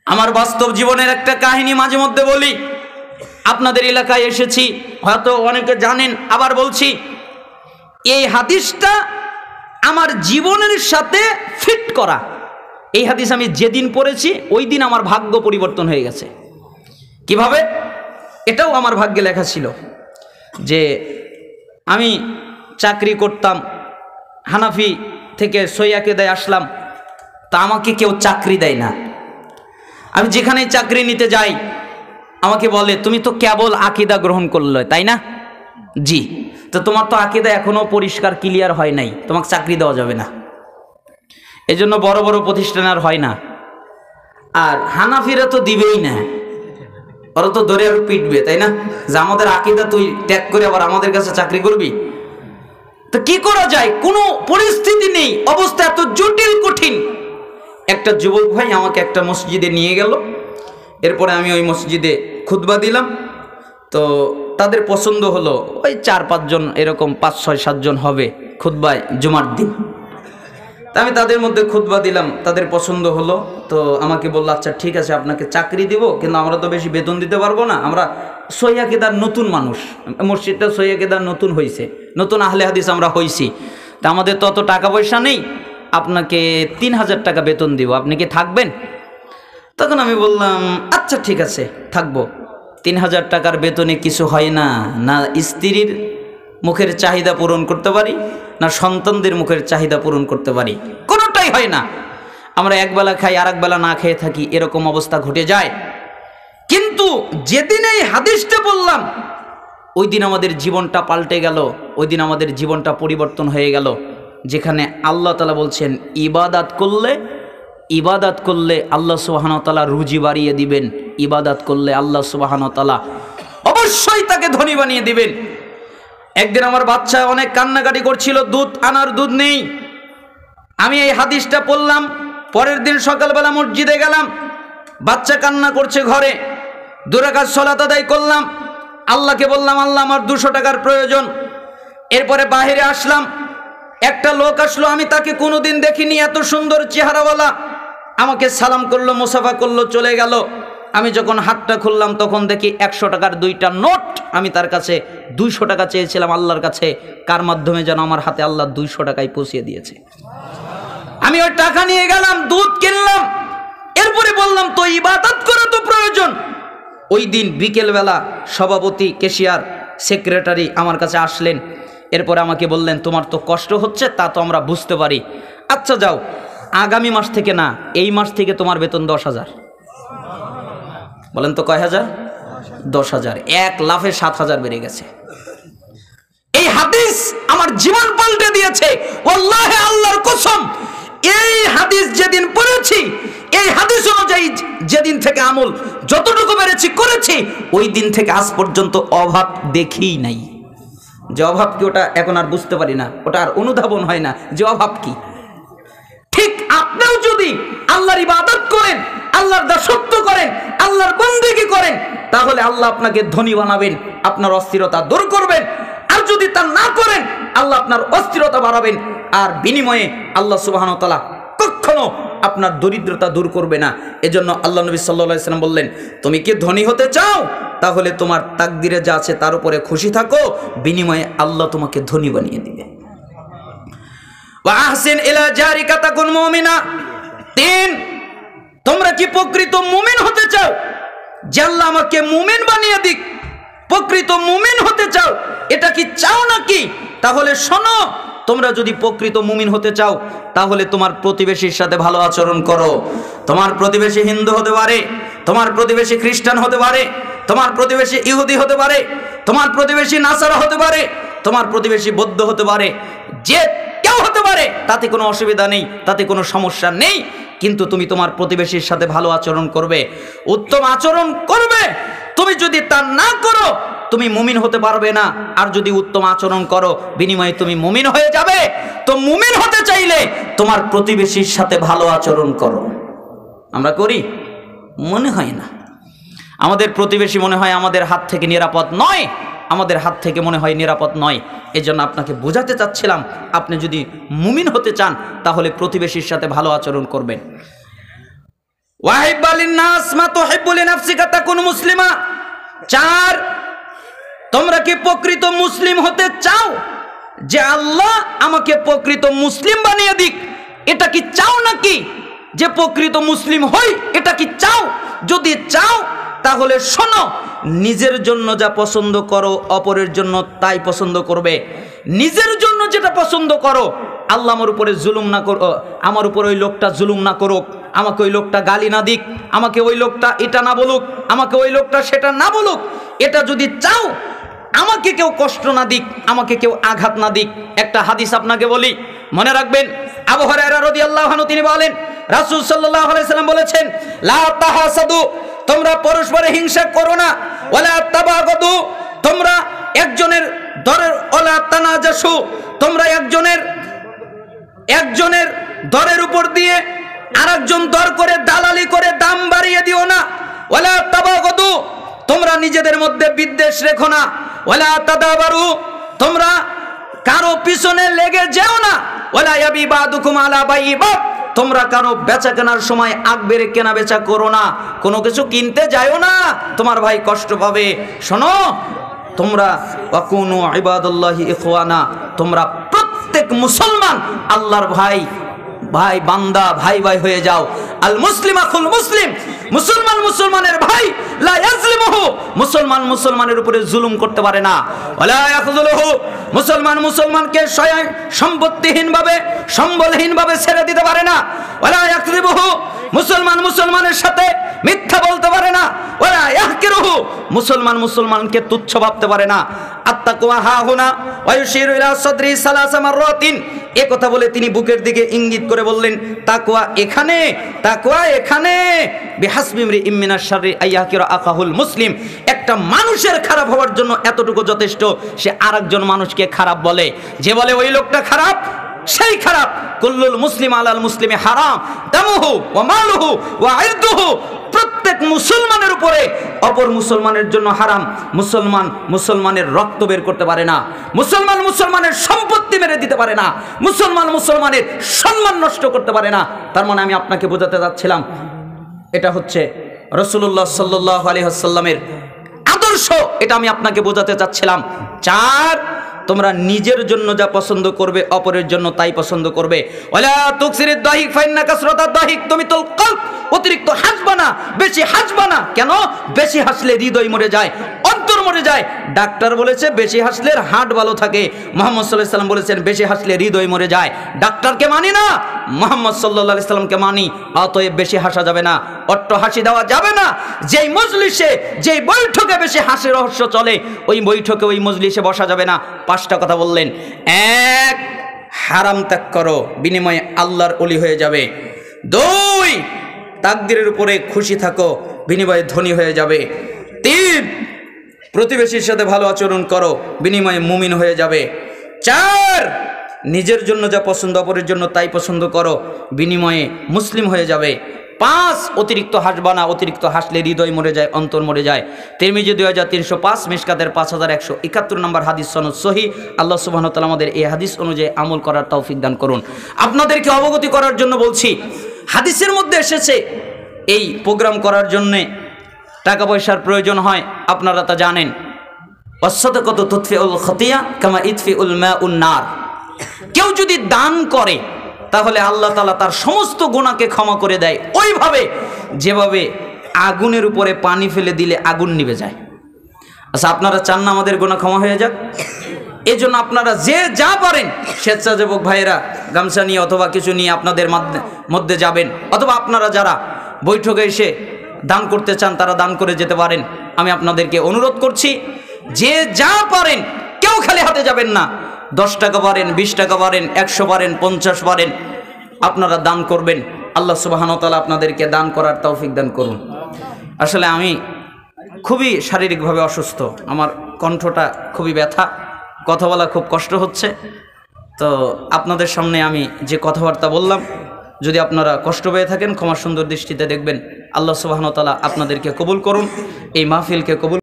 আমার বাস্তব জীবনের একটা কাহিনী মাঝে মধ্যে বলি। আপনাদের এলাকায় এসেছি, হয়তো অনেকে জানেন, আবার বলছি। এই হাদিসটা আমার জীবনের সাথে ফিট করা। এই হাদিস আমি যেদিন পড়েছি ওই দিন আমার ভাগ্য পরিবর্তন হয়ে গেছে। কিভাবে? এটাও আমার ভাগ্যে লেখা ছিল যে আমি চাকরি করতাম, হানাফি থেকে সৈয়াকেদায় আসলাম, তা আমাকে কেউ চাকরি দেয় না। আমি যেখানেই চাকরি নিতে যাই আমাকে বলে, তুমি তো কেবল আকীদা গ্রহণ করলে, তাই না? জি। তো তোমার তো আকীদা এখনো পরিষ্কার ক্লিয়ার হয় নাই, তোমাকে চাকরি দেওয়া যাবে না। এজন্য বড় বড় প্রতিষ্ঠান আর হয় না। আর হানাফিরা তো দিবেই না, ওরা তো ধরে আর পিটবে, তাই না? যে আমাদের আকীদা তুই ত্যাগ করে আবার আমাদের কাছে চাকরি করবি। তো কি করা যায়? কোনো পরিস্থিতি নেই, অবস্থা এত জটিল কঠিন। একটা যুবক ভাই আমাকে একটা মসজিদে নিয়ে গেল। এরপরে আমি ওই মসজিদে খুতবা দিলাম। তো তাদের পছন্দ হলো, ওই 4-5 জন, এরকম 5-6-7 জন হবে খুতবায় জুমার দিন। তা আমি তাদের মধ্যে খুতবা দিলাম, তাদের পছন্দ হলো। তো আমাকে বললো, আচ্ছা ঠিক আছে, আপনাকে চাকরি দিব, কিন্তু আমরা তো বেশি বেতন দিতে পারবো না, আমরা সহিয়াকিদার নতুন মানুষ, মসজিদটা সহিয়াকিদার নতুন হয়েছে, নতুন আহলে হাদিস আমরা হয়েছি, তা আমাদের তো অত টাকা পয়সা নেই, আপনাকে 3000 টাকা বেতন দিব, আপনি কি থাকবেন? তখন আমি বললাম, আচ্ছা ঠিক আছে, থাকবো। 3000 টাকার বেতনে কিছু হয় না, না স্ত্রীর মুখের চাহিদা পূরণ করতে পারি, না সন্তানদের মুখের চাহিদা পূরণ করতে পারি, কোনোটাই হয় না। আমরা একবেলা খাই আর একবেলা না খেয়ে থাকি, এরকম অবস্থা ঘটে যায়। কিন্তু যেদিন এই হাদিসটা বললাম, ওই দিন আমাদের জীবনটা পাল্টে গেল, ওই দিন আমাদের জীবনটা পরিবর্তন হয়ে গেল। যেখানে আল্লাহ তাআলা বলছেন, ইবাদত করলে আল্লাহ সুবহানাহু ওয়া তাআলা রুজি বাড়িয়ে দিবেন, ইবাদত করলে আল্লাহ সুবহানাহু ওয়া তাআলা অবশ্যই তাকে ধনী বানিয়ে দিবেন। একদিন আমার বাচ্চা অনেক কান্নাকাটি করছিল, দুধ নেই। আমি এই হাদিসটা পড়লাম, পরের দিন সকালবেলা মসজিদে গেলাম, বাচ্চা কান্না করছে ঘরে, 2 রাকাত সালাত আদায় করলাম, আল্লাহকে বললাম, আল্লাহ আমার 200 টাকার প্রয়োজন। এরপরে বাহিরে আসলাম, একটা লোক আসলো, আমি তাকে কোনোদিন দেখিনি, এত সুন্দর চেহারাওয়ালা, আমাকে সালাম করলো, মুসাফা করলো, চলে গেল। আমি যখন হাতটা খুললাম তখন দেখি 100 টাকার 2টা নোট। আমি তার কাছে 200 টাকা চেয়েছিলাম আল্লাহর কাছে, কার মাধ্যমে যেন আমার হাতে আল্লাহ 200 টাকায় পৌঁছিয়ে দিয়েছে। আমি ওই টাকা নিয়ে গেলাম, দুধ কিনলাম, এরপরে বললাম, তো ইবাদত করা তো প্রয়োজন। ওই দিন বিকেলবেলা সভাপতি, ক্যাশিয়ার, সেক্রেটারি আমার কাছে আসলেন। এরপরে আমাকে বললেন, তোমার তো কষ্ট হচ্ছে, তা তো আমরা বুঝতে পারি, আচ্ছা যাও, আগামী মাস থেকে না, এই মাস থেকে তোমার বেতন 10,000। বলেন তো কয় হাজার? 10,000। 1 লাফে 7,000 বেড়ে গেছে। এই হাদিস আমার জীবন পাল্টে দিয়েছে, ওয়াল্লাহি আল্লাহর কসম। এই হাদিস যেদিন পড়েছি, এই হাদিস অনুযায়ী যেদিন থেকে আমল যতটুকু পেরেছি করেছি, ওই দিন থেকে আজ পর্যন্ত অভাব দেখিই নাই। যে অভাব কি, ওটা এখন আর বুঝতে পারি না, ওটা আর অনুধাবন হয় না যে অভাব কি। ঠিক আপনিও যদি আল্লাহর ইবাদত করেন, আল্লাহর দাসত্ব করেন, আল্লাহর বন্দেগী করেন, তাহলে আল্লাহ আপনাকে ধনী বানাবেন, আপনার অস্থিরতা দূর করবেন। আর যদি তা না করেন, আল্লাহ আপনার অস্থিরতা বাড়াবেন, আর বিনিময়ে আল্লাহ সুবহানাহু ওয়া তাআলা কখনো আপনার দরিদ্রতা দূর করবে না। এজন্য আল্লাহ নবী সাল্লাল্লাহু আলাইহি ওয়াসাল্লাম বললেন, তুমি কি ধনী হতে চাও? তাহলে তোমার তাকদিরে যা আছে তার উপরে খুশি থাকো, বিনিময়ে আল্লাহ তোমাকে ধনী বানিয়ে দিবে। ওয়া আহসিন ইলা জারিকা তাকুন মুমিনা। 3, তোমরা কি প্রকৃত মুমিন হতে চাও? যে আল্লাহ আমাকে মুমিন বানিয়ে দিক, প্রকৃত মুমিন হতে চাও, এটা কি চাও নাকি? তাহলে শোনো, তোমরা যদি প্রকৃত মুমিন হতে চাও, তাহলে তোমার প্রতিবেশীর সাথে ভালো আচরণ করো। তোমার প্রতিবেশী হিন্দু হতে পারে, তোমার প্রতিবেশী খ্রিস্টান হতে পারে, তোমার প্রতিবেশী ইহুদি হতে পারে, তোমার প্রতিবেশী নাসারা হতে পারে, তোমার প্রতিবেশী বৌদ্ধ হতে পারে, যে কেউ হতে পারে, তাতে কোনো অসুবিধা নেই, তাতে কোনো সমস্যা নেই। কিন্তু তুমি তোমার প্রতিবেশীর সাথে ভালো আচরণ করবে, উত্তম আচরণ করবে। তুমি যদি তা না করো, তুমি মুমিন হতে পারবে না। আর যদি উত্তম আচরণ করো, বিনিময়ে তুমি মুমিন হয়ে যাবে। তো মুমিন হতে চাইলে তোমার প্রতিবেশীর সাথে ভালো আচরণ করো। আমরা করি? মনে হয় না। আমাদের প্রতিবেশী মনে হয় আমাদের হাত থেকে নিরাপদ নয়, আমাদের হাত থেকে মনে হয় নিরাপদ নয়। এজন্য আপনাকে বোঝাতে চাচ্ছিলাম, আপনি যদি মুমিন হতে চান, তাহলে প্রতিবেশীর সাথে ভালো আচরণ করবেন। ওয়াহিব্বা লিন-নাস মা তুহিব্বু লিনাফসিকা তাকুন মুসলিমা। 4, তোমরা কি প্রকৃত মুসলিম হতে চাও? যে আল্লাহ আমাকে প্রকৃত মুসলিম বানিয়ে দিক, এটা কি চাও নাকি? যে প্রকৃত মুসলিম হই, এটা কি চাও? যদি চাও তাহলে শোনো, নিজের জন্য যা পছন্দ করো অপরের জন্য তাই পছন্দ করবে। নিজের জন্য যেটা পছন্দ করো, আল্লাহ আমার উপরে জুলুম না করো, আমার উপরে ওই লোকটা জুলুম না করুক, আমাকে ওই লোকটা গালি না দিক, আমাকে ওই লোকটা এটা না বলুক, আমাকে ওই লোকটা সেটা না বলুক, এটা যদি চাও, আমাকে কেউ কষ্ট না দিক, আমাকে কেউ আঘাত না দিক। একটা হাদিস আপনাকে বলি, মনে রাখবেন। আবু হুরায়রা রাদিয়াল্লাহু আনহু তিনি বলেন, রাসূল সাল্লাল্লাহু আলাইহি সাল্লাম বলেছেন, লা তাহাসাদু, তোমরা পরস্পরে হিংসা করো না, ওয়ালা তাবাগাদু, তোমরা একজনের দরের, ওয়ালা তানাজাসু, তোমরা একজনের দরের উপর দিয়ে আরেকজন দর করে দালালি করে দাম বাড়িয়ে দিও না। ওয়ালা তাবাগাদু, তোমরা নিজেদের মধ্যে বিদ্বেষ রেখো না। ওয়ালা তাদাবারু, তোমরা কারো পিছনে লেগে যেও না। ওয়ালা ইয়াবিবাদুকুম আলা বাইবাদ, তোমরা কারো বেচা কেনার সময় আগ বেড়ে কেনা বেচা করো না, কোনো কিছু কিনতে যাও না, তোমার ভাই কষ্ট পাবে। শোনো, তোমরা ওয়াকুনু ইবাদাল্লাহি ইখওয়ানা, তোমরা প্রত্যেক মুসলমান আল্লাহর ভাই ভাই বান্দা ভাই ভাই হয়ে যাও। আল মুসলিম আখুল মুসলিম, মুসলমান মুসলমানের ভাই, লা ইয়াজলিমুহু, মুসলমান মুসলমানের উপরে জুলুম করতে পারে না। ওয়ালা ইয়াখযুলুহু, মুসলমান মুসলমানকে সম্পত্তিহীন ভাবে সম্বলহীন ভাবে ছেড়ে দিতে পারে না। ওয়ালা ইয়াকযিবুহু, মুসলমান মুসলমানের সাথে মিথ্যা বলতে পারে না। ওয়ালা ইয়াহকিরুহু, মুসলমান মুসলমানকে তুচ্ছ ভাবতে পারে না। আত্তাকওয়া হাহুনা ওয়া ইউশিরু ইলা সাদরি সালাসা মাররাতিন, এই কথা বলে তিনি বুকের দিকে ইঙ্গিত করে বললেন, তাকওয়া এখানে, তাকওয়া এখানে। বিহাসবি ইমরিইম মিনাশ শাররি আইয়াকিরা আখাহুল মুসলিম, একটা মানুষের খারাপ হওয়ার জন্য এতটুকু যথেষ্ট, সে আরেকজন মানুষকে খারাপ বলে। যে বলে ওই লোকটা খারাপ, সেই খারাপ। কুল্লুল মুসলিম আলাল মুসলিমি হারাম দামুহু ওয়া মালুহু ওয়া ইরদুহু, প্রত্যেক মুসলমানের উপরে অপর মুসলমানের জন্য হারাম। মুসলমান মুসলমানের রক্ত বের করতে পারে না, মুসলমান মুসলমানের সম্পত্তি মেরে দিতে পারে না, মুসলমান মুসলমানের সম্মান নষ্ট করতে পারে না। তার মানে আমি আপনাকে বোঝাতে যাচ্ছিলাম, এটা হচ্ছে রাসূলুল্লাহ সাল্লাল্লাহু আলাইহি ওয়াসাল্লামের আদর্শ, এটা আমি আপনাকে বোঝাতে চাচ্ছিলাম। 4, তোমরা নিজের জন্য যা পছন্দ করবে অপরের জন্য তাই পছন্দ করবে। ওয়ালা তুকসিরিদ দাহিক ফাইন্না কাসরাতাদ দাহিক তুমিতুল কলব, অতিরিক্ত হাসবা না, বেশি হাসবা না। কেন? বেশি হাসলে হৃদয় মরে যায়, অন্তর মরে যায়। ডাক্তার বলেছে বেশি হাসলে হার্ট ভালো থাকে, মুহাম্মদ সাল্লাল্লাহু আলাইহি ওয়াসাল্লাম বলেছেন বেশি হাসলে হৃদয় মরে যায়। ডাক্তারকে মানি না, মুহাম্মদ সাল্লাল্লাহু আলাইহি ওয়াসাল্লামকে মানি। অতএব বেশি হাসা যাবে না, অট্ট হাসি দেওয়া যাবে না। যেই মজলিসে, যেই বৈঠকে বেশি হাসি রহস্য চলে, ওই বৈঠকে ওই মজলিসে বসা যাবে না। 5টা কথা বললেন। 1, হারাম ত্যাগ করো, বিনিময়ে আল্লাহর ওলি হয়ে যাবে। 2, তাকদীরের উপরে খুশি থাকো, বিনিময়ে ধনী হয়ে যাবে। 3, প্রতিবেশীর সাথে ভালো আচরণ করো, বিনিময়ে মুমিন হয়ে যাবে। 4, নিজের জন্য যা পছন্দ অপরের জন্য তাই পছন্দ করো, বিনিময়ে মুসলিম হয়ে যাবে। 5, অতিরিক্ত হাসবা না, অতিরিক্ত হাসলে হৃদয় মরে যায়, অন্তর মরে যায়। তিরমিজি 2305, মিশকাতের 5171 নম্বর হাদিস সনদ সহিহ। আল্লাহ সুবহানাহু ওয়া তাআলা আমাদের এই হাদিস অনুযায়ী আমল করার তৌফিক দান করুন। আপনাদেরকে অবগতি করার জন্য বলছি, হাদিসের মধ্যে এসেছে এই প্রোগ্রাম করার জন্যে টাকা পয়সার প্রয়োজন হয়, আপনারা তা জানেন। ওয়াসসাদাকাতু তুতফিউল খাতিয়া কামা ইতফিউল মাউন নার, কেউ যদি দান করে তাহলে আল্লাহ তাআলা তার সমস্ত গুনাহকে ক্ষমা করে দেয়, ওইভাবে যেভাবে আগুনের উপরে পানি ফেলে দিলে আগুন নিভে যায়। আচ্ছা, আপনারা চান না আমাদের গুনাহ ক্ষমা হয়ে যাক? এই জন্য আপনারা যে যা পারেন, স্বেচ্ছাসেবক ভাইয়েরা গামছা নিয়ে অথবা কিছু নিয়ে আপনাদের মধ্যে যাবেন, অথবা আপনারা যারা বৈঠকে এসে দান করতে চান তারা দান করে যেতে পারেন। আমি আপনাদেরকে অনুরোধ করছি, যে যা পারেন, কেউ খালি হাতে যাবেন না। 10 টাকা পারেন, 20 টাকা পারেন, 100 পারেন, 50 পারেন, আপনারা দান করবেন। আল্লাহ সুবহানাহু ওয়া তাআলা আপনাদেরকে দান করার তৌফিক দান করুন। আসলে আমি খুবই শারীরিকভাবে অসুস্থ, আমার কণ্ঠটা খুবই ব্যথা, কথা বলা খুব কষ্ট হচ্ছে। তো আপনাদের সামনে আমি যে কথাবার্তা বললাম, যদি আপনারা কষ্ট পেয়ে থাকেন ক্ষমা সুন্দর দৃষ্টিতে দেখবেন। আল্লাহ সুবহানাহু ওয়া তাআলা আপনাদেরকে কবুল করুন, এই মাহফিলকে কবুল